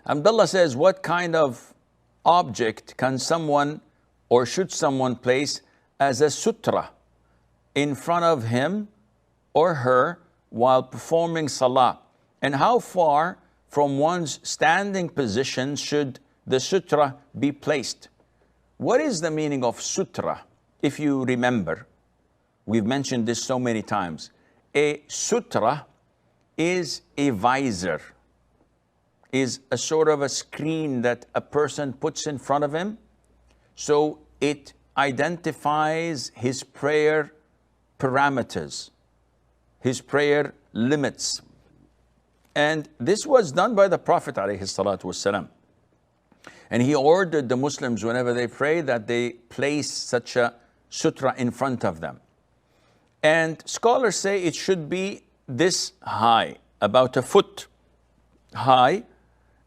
Abdullah says, what kind of object can someone or should someone place as a sutra in front of him or her while performing salah? And how far from one's standing position should the sutra be placed? What is the meaning of sutra? If you remember, we've mentioned this so many times. A sutra is a visor, is a sort of a screen that a person puts in front of him, so it identifies his prayer parameters, his prayer limits. And this was done by the Prophet ﷺ. And he ordered the Muslims, whenever they pray, that they place such a sutra in front of them. And scholars say it should be this high, about a foot high,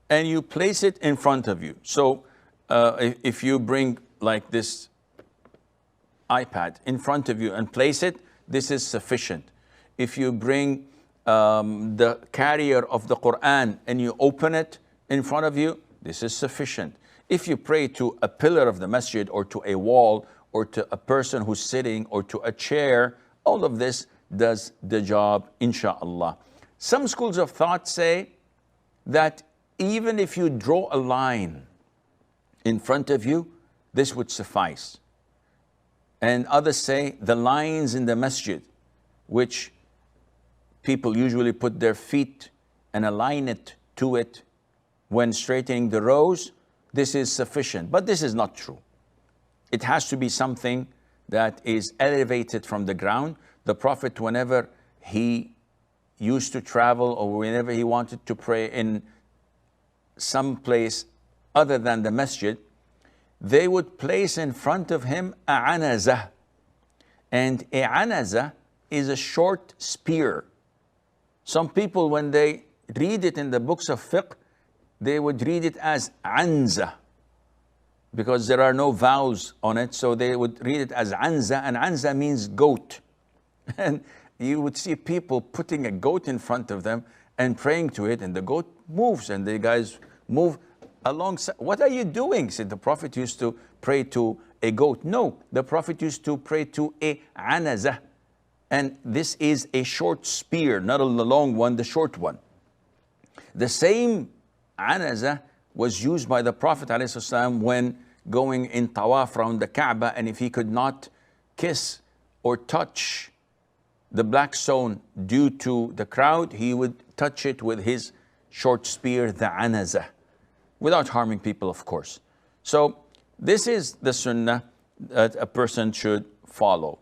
and you place it in front of you. So if you bring like this iPad in front of you and place it, this is sufficient. If you bring the carrier of the Quran and you open it in front of you, this is sufficient. If you pray to a pillar of the masjid or to a wall or to a person who's sitting or to a chair, all of this does the job, inshallah. Some schools of thought say that even if you draw a line in front of you, this would suffice. And others say the lines in the masjid, which people usually put their feet and align it to it when straightening the rows, this is sufficient. But this is not true. It has to be something that is elevated from the ground. The Prophet, whenever he used to travel or whenever he wanted to pray in some place other than the masjid, they would place in front of him a anazah. And a anazah is a short spear. Some people, when they read it in the books of fiqh, they would read it as anza, because there are no vowels on it, so they would read it as anza, and anza means goat. And you would see people putting a goat in front of them and praying to it, and the goat moves, and the guys move alongside. What are you doing? Said the Prophet used to pray to a goat. No, the Prophet used to pray to a anazah. And this is a short spear, not a long one, the short one. The same anazah was used by the Prophet ﷺ when going in tawaf around the Kaaba, and if he could not kiss or touch the black stone due to the crowd, he would touch it with his short spear, the anazah, without harming people, of course. So this is the sunnah that a person should follow.